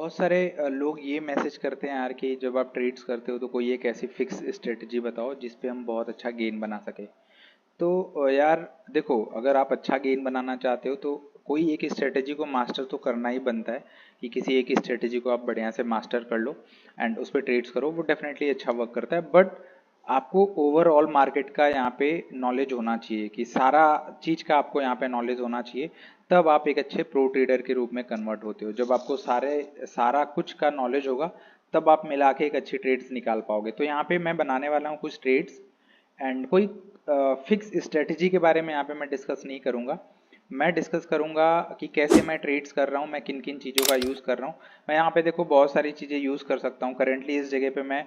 बहुत सारे लोग ये मैसेज करते हैं यार कि जब आप ट्रेड्स करते हो तो कोई एक ऐसी फिक्स स्ट्रेटजी बताओ जिस पे हम बहुत अच्छा गेन बना सके। तो यार देखो, अगर आप अच्छा गेन बनाना चाहते हो तो कोई एक स्ट्रेटजी को मास्टर तो करना ही बनता है कि किसी एक स्ट्रेटजी को आप बढ़िया से मास्टर कर लो एंड उस पर ट्रेड्स करो, वो डेफिनेटली अच्छा वर्क करता है। बट आपको ओवरऑल मार्केट का यहाँ पे नॉलेज होना चाहिए कि सारा चीज़ का आपको यहाँ पे नॉलेज होना चाहिए, तब आप एक अच्छे प्रो ट्रेडर के रूप में कन्वर्ट होते हो। जब आपको सारा कुछ का नॉलेज होगा तब आप मिला के एक अच्छी ट्रेड्स निकाल पाओगे। तो यहाँ पे मैं बनाने वाला हूँ कुछ ट्रेड्स एंड कोई फिक्स स्ट्रेटजी के बारे में यहाँ पे मैं डिस्कस नहीं करूँगा। मैं डिस्कस करूँगा कि कैसे मैं ट्रेड्स कर रहा हूँ, मैं किन किन चीज़ों का यूज़ कर रहा हूँ। मैं यहाँ पे देखो बहुत सारी चीज़ें यूज़ कर सकता हूँ। करेंटली इस जगह पे मैं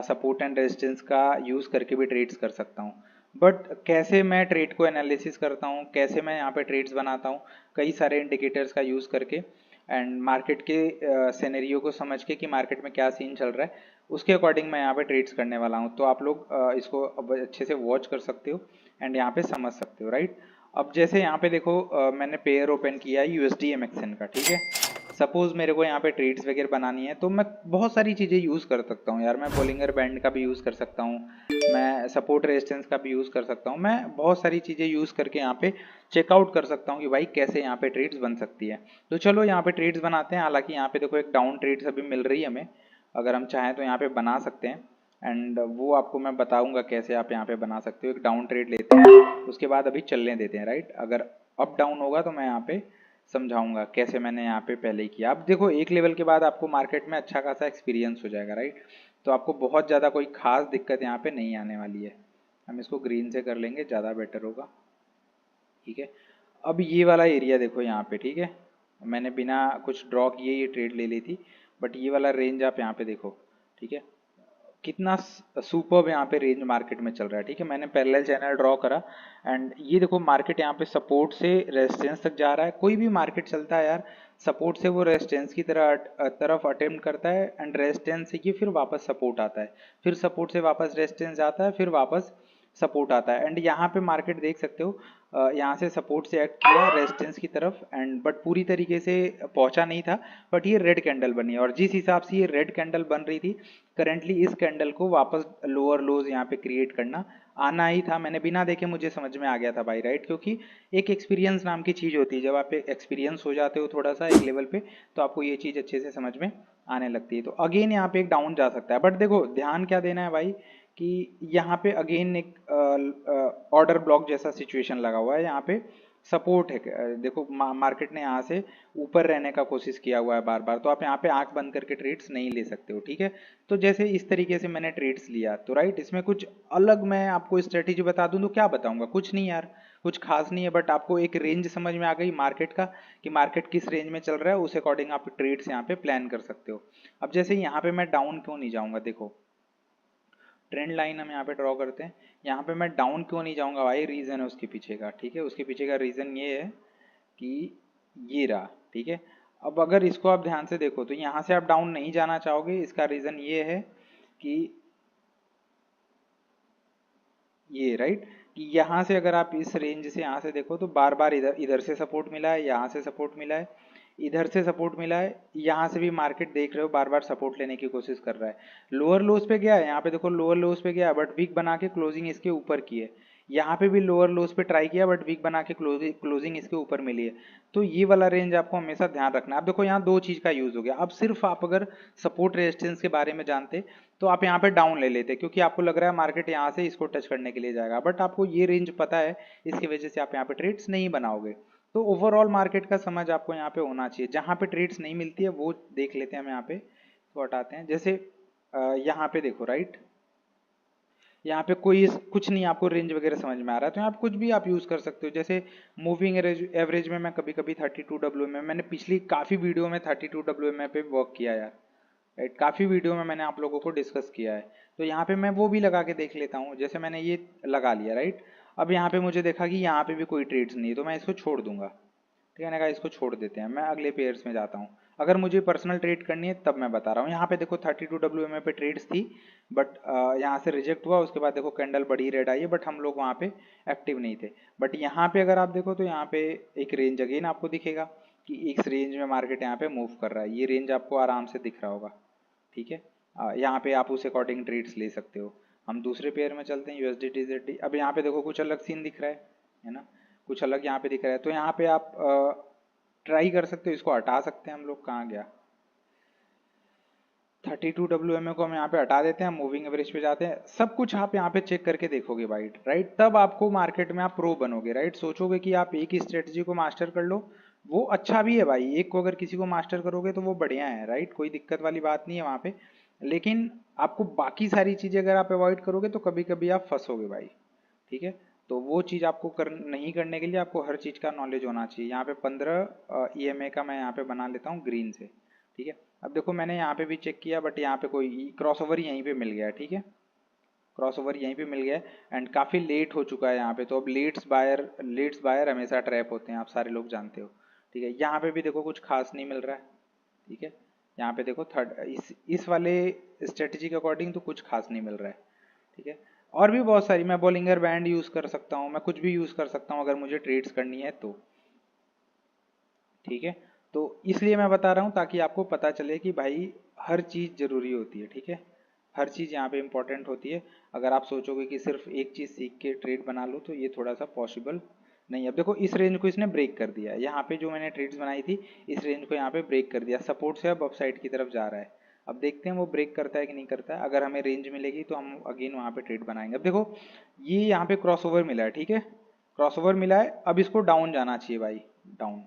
सपोर्ट एंड रेजिस्टेंस का यूज़ करके भी ट्रेड्स कर सकता हूँ। बट कैसे मैं ट्रेड को एनालिसिस करता हूँ, कैसे मैं यहाँ पे ट्रेड्स बनाता हूँ, कई सारे इंडिकेटर्स का यूज़ करके एंड मार्केट के सिनेरियो को समझ के कि मार्केट में क्या सीन चल रहा है, उसके अकॉर्डिंग मैं यहाँ पे ट्रेड्स करने वाला हूँ। तो आप लोग इसको अब अच्छे से वॉच कर सकते हो एंड यहाँ पे समझ सकते हो, राइट। अब जैसे यहाँ पे देखो मैंने पेयर ओपन किया है यूएसडी एमएक्सएन का, ठीक है। सपोज मेरे को यहाँ पे ट्रेड्स वगैरह बनानी है तो मैं बहुत सारी चीज़ें यूज़ कर सकता हूँ यार। मैं बोलिंगर बैंड का भी यूज़ कर सकता हूँ, मैं सपोर्ट रेजिस्टेंस का भी यूज़ कर सकता हूँ। मैं बहुत सारी चीज़ें यूज़ करके यहाँ पे चेकआउट कर सकता हूँ कि भाई कैसे यहाँ पे ट्रेड्स बन सकती है। तो चलो यहाँ पे ट्रेड्स बनाते हैं। हालांकि यहाँ पे देखो एक डाउन ट्रेड्स अभी मिल रही है हमें, अगर हम चाहें तो यहाँ पे बना सकते हैं एंड वो आपको मैं बताऊंगा कैसे आप यहाँ पे बना सकते हो। एक डाउन ट्रेड लेते हैं, उसके बाद अभी चलने देते हैं, राइट। अगर अप डाउन होगा तो मैं यहाँ पे समझाऊंगा कैसे मैंने यहाँ पे पहले ही किया। अब देखो एक लेवल के बाद आपको मार्केट में अच्छा खासा एक्सपीरियंस हो जाएगा, राइट। तो आपको बहुत ज़्यादा कोई खास दिक्कत यहाँ पे नहीं आने वाली है। हम इसको ग्रीन से कर लेंगे, ज़्यादा बेटर होगा, ठीक है। अब ये वाला एरिया देखो यहाँ पे, ठीक है। मैंने बिना कुछ ड्रॉ किए ये ट्रेड ले ली थी, बट ये वाला रेंज आप यहाँ पे देखो, ठीक है। कितना सुपर्ब यहाँ पे रेंज मार्केट में चल रहा है, ठीक है। मैंने पैरेलल चैनल ड्रॉ करा एंड ये देखो मार्केट यहाँ पे सपोर्ट से रेजिस्टेंस तक जा रहा है। कोई भी मार्केट चलता है यार, सपोर्ट से वो रेजिस्टेंस की तरफ अटेम्प्ट करता है एंड रेजिस्टेंस से ये फिर वापस सपोर्ट आता है, फिर सपोर्ट से वापस रेजिस्टेंस आता है, फिर वापस सपोर्ट आता है। एंड यहाँ पे मार्केट देख सकते हो यहाँ से सपोर्ट से एक्ट किया रेजिस्टेंस की तरफ एंड बट पूरी तरीके से पहुंचा नहीं था। बट ये रेड कैंडल बनी और जिस हिसाब से ये रेड कैंडल बन रही थी, करेंटली इस कैंडल को वापस लोअर लोज यहाँ पे क्रिएट करना आना ही था। मैंने बिना देखे मुझे समझ में आ गया था भाई, राइट। क्योंकि एक एक्सपीरियंस नाम की चीज़ होती है, जब आप एक्सपीरियंस हो जाते हो थोड़ा सा एक लेवल पे तो आपको ये चीज़ अच्छे से समझ में आने लगती है। तो अगेन यहाँ पे एक डाउन जा सकता है, बट देखो ध्यान क्या देना है भाई कि यहाँ पे अगेन एक ऑर्डर ब्लॉक जैसा सिचुएशन लगा हुआ है। यहाँ पे सपोर्ट है, देखो मार्केट ने यहाँ से ऊपर रहने का कोशिश किया हुआ है बार बार, तो आप यहाँ पे आंख बंद करके ट्रेड्स नहीं ले सकते हो, ठीक है। तो जैसे इस तरीके से मैंने ट्रेड्स लिया तो राइट, इसमें कुछ अलग मैं आपको स्ट्रेटेजी बता दूं तो क्या बताऊंगा, कुछ नहीं यार, कुछ खास नहीं है। बट आपको एक रेंज समझ में आ गई मार्केट का कि मार्केट किस रेंज में चल रहा है, उस अकॉर्डिंग आप ट्रेड्स यहाँ पे प्लान कर सकते हो। अब जैसे यहाँ पे मैं डाउन क्यों नहीं जाऊंगा, देखो ट्रेंड लाइन हम यहाँ पे ड्रॉ करते हैं। यहाँ पे मैं डाउन क्यों नहीं जाऊंगा भाई, रीजन है उसके पीछे का, ठीक है। उसके पीछे का रीजन ये है कि ये रहा, ठीक है। अब अगर इसको आप ध्यान से देखो तो यहाँ से आप डाउन नहीं जाना चाहोगे, इसका रीजन ये है कि ये राइट, कि यहाँ से अगर आप इस रेंज से यहाँ से देखो तो बार बार इधर इधर से सपोर्ट मिला है, यहाँ से सपोर्ट मिला है, इधर से सपोर्ट मिला है, यहाँ से भी मार्केट देख रहे हो बार बार सपोर्ट लेने की कोशिश कर रहा है। लोअर लोज पे गया है, यहाँ पे देखो लोअर लोज पे गया बट वीक बना के क्लोजिंग इसके ऊपर की है। यहाँ पे भी लोअर लोज पे ट्राई किया बट वीक बना के क्लोजिंग इसके ऊपर मिली है। तो ये वाला रेंज आपको हमेशा ध्यान रखना है। अब देखो यहाँ दो चीज का यूज हो गया। अब सिर्फ आप अगर सपोर्ट रेजिस्टेंस के बारे में जानते तो आप यहाँ पे डाउन ले लेते, क्योंकि आपको लग रहा है मार्केट यहाँ से इसको टच करने के लिए जाएगा, बट आपको ये रेंज पता है, इसकी वजह से आप यहाँ पे ट्रेड्स नहीं बनाओगे। तो ओवरऑल मार्केट का समझ आपको यहाँ पे होना चाहिए। जहाँ पे ट्रेड्स नहीं मिलती है वो देख लेते हैं हम यहाँ पे, तो हटाते हैं। जैसे यहाँ पे देखो राइट, यहाँ पे कोई कुछ नहीं आपको रेंज वगैरह समझ में आ रहा है तो यहाँ पे कुछ भी आप यूज़ कर सकते हो। जैसे मूविंग एवरेज में मैं कभी कभी 32 WM, मैंने पिछली काफ़ी वीडियो में 32 WM पे वर्क किया यार, राइट। काफ़ी वीडियो में मैंने आप लोगों को डिस्कस किया है। तो यहाँ पे मैं वो भी लगा के देख लेता हूँ। जैसे मैंने ये लगा लिया, राइट। अब यहाँ पे मुझे देखा कि यहाँ पे भी कोई ट्रेड्स नहीं है तो मैं इसको छोड़ दूंगा, ठीक है ना। इसको छोड़ देते हैं, मैं अगले पेयर्स में जाता हूँ। अगर मुझे पर्सनल ट्रेड करनी है तब मैं बता रहा हूँ। यहाँ पे देखो 32 WM पे ट्रेड्स थी बट यहाँ से रिजेक्ट हुआ, उसके बाद देखो कैंडल बड़ी रेड आई है बट हम लोग वहाँ पे एक्टिव नहीं थे। बट यहाँ पे अगर आप देखो तो यहाँ पे एक रेंज अगेन आपको दिखेगा। कि इस रेंज में मार्केट यहाँ पे मूव कर रहा है। ये रेंज आपको आराम से दिख रहा होगा, ठीक है। यहाँ पे आप उस अकॉर्डिंग ट्रेड्स ले सकते हो। हम दूसरे पेयर में चलते हैं, USD TZD। अब यहाँ पे देखो कुछ अलग सीन दिख रहा है ना, कुछ अलग यहाँ पे दिख रहा है। तो यहाँ पे आप ट्राई कर सकते हो, इसको हटा सकते हैं हम लोग। कहाँ गया 32 WMA को हम यहाँ पे हटा देते हैं, मूविंग एवरेज पे जाते हैं। सब कुछ आप यहाँ पे चेक करके देखोगे भाई, राइट। तब आपको मार्केट में आप प्रो बनोगे, राइट। सोचोगे कि आप एक ही स्ट्रेटजी को मास्टर कर लो, वो अच्छा भी है भाई। एक को अगर किसी को मास्टर करोगे तो वो बढ़िया है, राइट। कोई दिक्कत वाली बात नहीं है वहाँ पे। लेकिन आपको बाकी सारी चीजें अगर आप अवॉइड करोगे तो कभी कभी आप फंसोगे भाई, ठीक है। तो वो चीज़ आपको नहीं करने के लिए आपको हर चीज़ का नॉलेज होना चाहिए। यहाँ पे 15 EMA का मैं यहाँ पे बना लेता हूँ ग्रीन से, ठीक है। अब देखो मैंने यहाँ पे भी चेक किया, बट यहाँ पे कोई क्रॉस ओवर यहीं पे मिल गया है, ठीक है। क्रॉस ओवर यहीं पे मिल गया है एंड काफ़ी लेट हो चुका है यहाँ पे। तो अब लेट्स बायर हमेशा ट्रैप होते हैं, आप सारे लोग जानते हो, ठीक है। यहाँ पे भी देखो कुछ खास नहीं मिल रहा है, ठीक है। यहाँ पे देखो थर्ड इस वाले स्ट्रेटजी के अकॉर्डिंग तो कुछ खास नहीं मिल रहा है, ठीक है। और भी बहुत सारी, मैं बॉलिंगर बैंड यूज कर सकता हूँ, मैं कुछ भी यूज कर सकता हूँ अगर मुझे ट्रेड्स करनी है तो, ठीक है। तो इसलिए मैं बता रहा हूँ ताकि आपको पता चले कि भाई हर चीज जरूरी होती है, ठीक है। हर चीज यहाँ पे इंपॉर्टेंट होती है। अगर आप सोचोगे कि सिर्फ एक चीज सीख के ट्रेड बना लो तो ये थोड़ा सा पॉसिबल नहीं। अब देखो इस रेंज को इसने ब्रेक कर दिया, यहाँ पे जो मैंने ट्रेड्स बनाई थी इस रेंज को यहाँ पे ब्रेक कर दिया, सपोर्ट से अब अपसाइड की तरफ जा रहा है। अब देखते हैं वो ब्रेक करता है कि नहीं करता है। अगर हमें रेंज मिलेगी तो हम अगेन वहाँ पे ट्रेड बनाएंगे। अब देखो ये यहाँ पे क्रॉस ओवर मिला है, ठीक है। क्रॉस ओवर मिला है, अब इसको डाउन जाना चाहिए भाई, डाउन।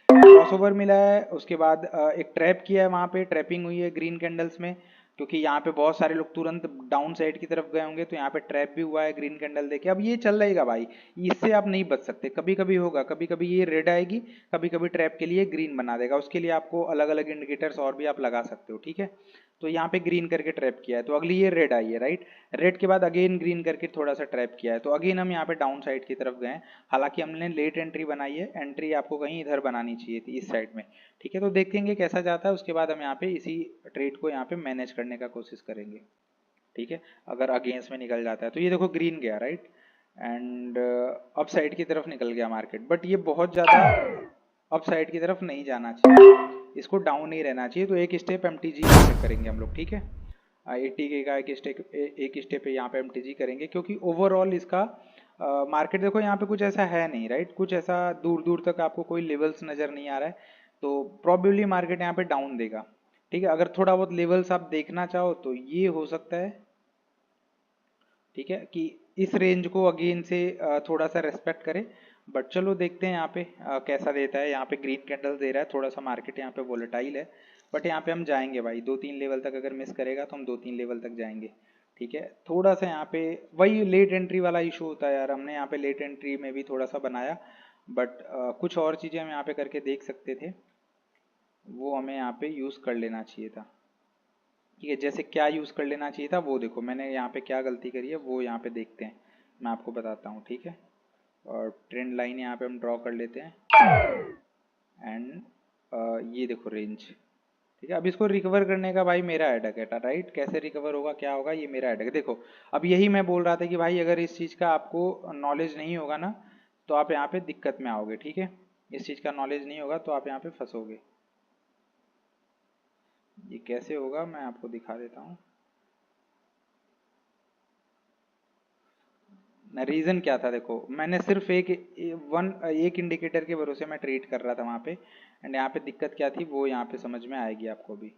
क्रॉस ओवर मिला है, उसके बाद एक ट्रैप किया है, वहां पे ट्रैपिंग हुई है ग्रीन कैंडल्स में, क्योंकि यहाँ पे बहुत सारे लोग तुरंत डाउन साइड की तरफ गए होंगे, तो यहाँ पे ट्रैप भी हुआ है ग्रीन कैंडल देके। अब ये चल रहेगा भाई, इससे आप नहीं बच सकते। कभी कभी होगा, कभी कभी ये रेड आएगी, कभी कभी ट्रैप के लिए ग्रीन बना देगा। उसके लिए आपको अलग अलग इंडिकेटर्स और भी आप लगा सकते हो, ठीक है। तो यहाँ पे ग्रीन करके ट्रैप किया है, तो अगली ये रेड आई है, राइट। रेड के बाद अगेन ग्रीन करके थोड़ा सा ट्रैप किया है, तो अगेन हम यहाँ पे डाउन साइड की तरफ गए। हालांकि हमने लेट एंट्री बनाई है, एंट्री आपको कहीं इधर बनानी चाहिए थी इस साइड में, ठीक है। तो देखेंगे कैसा जाता है, उसके बाद हम यहाँ पे इसी ट्रेड को यहाँ पे मैनेज करने का कोशिश करेंगे, ठीक है। अगर अगेंस्ट में निकल जाता है तो ये देखो ग्रीन गया, राइट, एंड अप साइड की तरफ निकल गया मार्केट। बट ये बहुत ज़्यादा अप साइड की तरफ नहीं जाना चाहिए, इसको डाउन ही रहना चाहिए। तो एक स्टेप MTG करेंगे हम लोग, ठीक है। 80K का एक स्टेप यहाँ पे MTG करेंगे, क्योंकि ओवरऑल इसका मार्केट देखो यहाँ पे कुछ ऐसा है नहीं, राइट। कुछ ऐसा दूर दूर तक आपको कोई लेवल्स नज़र नहीं आ रहा है, तो प्रॉबेबली मार्केट यहाँ पे डाउन देगा, ठीक है। अगर थोड़ा बहुत लेवल्स आप देखना चाहो तो ये हो सकता है, ठीक है, कि इस रेंज को अगेन से थोड़ा सा रेस्पेक्ट करे। बट चलो देखते हैं यहाँ पे कैसा देता है। यहाँ पे ग्रीन कैंडल दे रहा है, थोड़ा सा मार्केट यहाँ पे वोलेटाइल है, बट यहाँ पे हम जाएंगे भाई 2-3 लेवल तक। अगर मिस करेगा तो हम 2-3 लेवल तक जाएंगे, ठीक है। थोड़ा सा यहाँ पे वही लेट एंट्री वाला इशू होता है यार, हमने यहाँ पे लेट एंट्री में भी थोड़ा सा बनाया, बट कुछ और चीज़ें हम यहाँ पे करके देख सकते थे, वो हमें यहाँ पे यूज़ कर लेना चाहिए था, ठीक है। जैसे क्या यूज़ कर लेना चाहिए था वो देखो, मैंने यहाँ पे क्या गलती करी है वो यहाँ पे देखते हैं, मैं आपको बताता हूँ, ठीक है। और ट्रेंड लाइन यहाँ पे हम ड्रॉ कर लेते हैं एंड ये देखो रेंज, ठीक है। अब इसको रिकवर करने का भाई मेरा हेडक है, राइट। कैसे रिकवर होगा, क्या होगा, ये मेरा हेडक है। देखो अब यही मैं बोल रहा था कि भाई अगर इस चीज़ का आपको नॉलेज नहीं होगा ना तो आप यहाँ पे दिक्कत में आओगे, ठीक है। इस चीज़ का नॉलेज नहीं होगा तो आप यहाँ पे फंसोगे। ये कैसे होगा मैं आपको दिखा देता हूँ। रीज़न क्या था, देखो मैंने सिर्फ एक इंडिकेटर के भरोसे मैं ट्रीट कर रहा था वहाँ पे, एंड यहाँ पे दिक्कत क्या थी वो यहाँ पे समझ में आएगी आपको भी।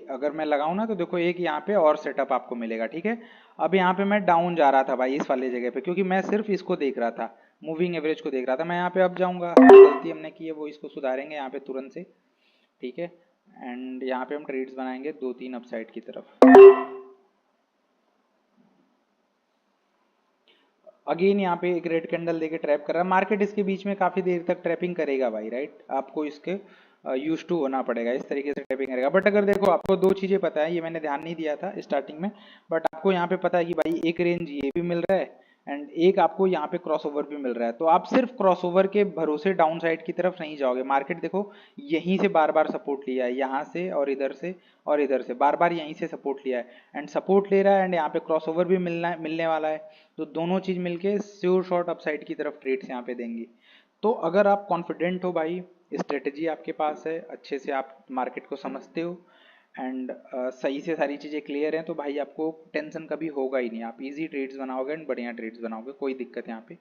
अगर मैं लगाऊँ ना तो देखो एक यहाँ पे और सेटअप आपको मिलेगा, ठीक है। अब यहाँ पे मैं डाउन जा रहा था भाई इस वाले जगह पे, क्योंकि मैं सिर्फ इसको देख रहा था, मूविंग एवरेज को देख रहा था। मैं यहाँ पे अब जाऊँगा, गलती हमने की है वो इसको सुधारेंगे यहाँ पे तुरंत से, ठीक है। एंड यहाँ पे हम ट्रेड्स बनाएंगे 2-3 अपसाइड की तरफ। अगेन यहाँ पे एक रेड कैंडल देके ट्रैप कर रहा है मार्केट, इसके बीच में काफी देर तक ट्रैपिंग करेगा भाई, राइट। आपको इसके यूज टू होना पड़ेगा, इस तरीके से ट्रैपिंग करेगा। बट अगर देखो आपको दो चीजें पता है, ये मैंने ध्यान नहीं दिया था स्टार्टिंग में, बट आपको यहाँ पे पता है कि भाई एक रेंज ये भी मिल रहा है एंड एक आपको यहाँ पे क्रॉसओवर भी मिल रहा है। तो आप सिर्फ क्रॉसओवर के भरोसे डाउन साइड की तरफ नहीं जाओगे। मार्केट देखो यहीं से बार बार सपोर्ट लिया है, यहाँ से और इधर से और इधर से बार बार यहीं से सपोर्ट लिया है एंड सपोर्ट ले रहा है, एंड यहाँ पे क्रॉसओवर भी मिलने वाला है। तो दोनों चीज मिलके श्योर शॉट अपसाइड की तरफ ट्रेड्स यहाँ पे देंगी। तो अगर आप कॉन्फिडेंट हो भाई, स्ट्रेटजी आपके पास है, अच्छे से आप मार्केट को समझते हो एंड सही से सारी चीज़ें क्लियर हैं, तो भाई आपको टेंशन कभी होगा ही नहीं। आप इजी ट्रेड्स बनाओगे एंड बढ़िया ट्रेड्स बनाओगे, कोई दिक्कत यहाँ पे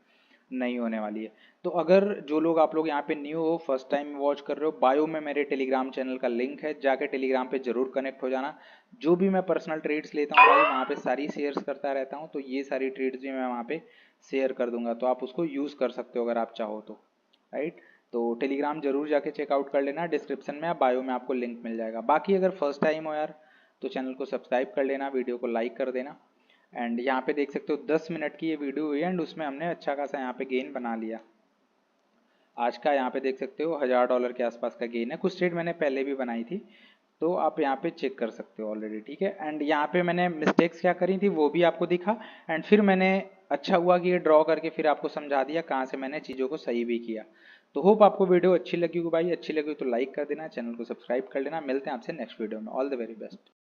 नहीं होने वाली है। तो अगर जो लोग आप लोग यहाँ पे न्यू हो, फर्स्ट टाइम वॉच कर रहे हो, बायो में मेरे टेलीग्राम चैनल का लिंक है, जाके टेलीग्राम पे जरूर कनेक्ट हो जाना। जो भी मैं पर्सनल ट्रेड्स लेता हूँ भाई वहाँ पे सारी शेयर्स करता रहता हूँ, तो ये सारी ट्रेड्स भी मैं वहाँ पे शेयर कर दूंगा, तो आप उसको यूज़ कर सकते हो अगर आप चाहो तो, राइट। तो टेलीग्राम जरूर जाके चेकआउट कर लेना, डिस्क्रिप्शन में या बायो में आपको लिंक मिल जाएगा। बाकी अगर फर्स्ट टाइम हो यार, तो चैनल को सब्सक्राइब कर लेना, वीडियो को लाइक कर देना। एंड यहाँ पे देख सकते हो 10 मिनट की ये वीडियो हुई है एंड उसमें हमने अच्छा खासा यहाँ पे गेन बना लिया। आज का यहाँ पे देख सकते हो $1000 के आसपास का गेन है। कुछ ट्रेड मैंने पहले भी बनाई थी, तो आप यहाँ पे चेक कर सकते हो ऑलरेडी, ठीक है। एंड यहाँ पे मैंने मिस्टेक्स क्या करी थी वो भी आपको दिखा, एंड फिर मैंने अच्छा हुआ कि ये ड्रॉ करके फिर आपको समझा दिया कहाँ से मैंने चीज़ों को सही भी किया। तो होप आपको वीडियो अच्छी लगी होगी भाई, अच्छी लगी हो तो लाइक कर देना, चैनल को सब्सक्राइब कर लेना। मिलते हैं आपसे नेक्स्ट वीडियो में। All the very best.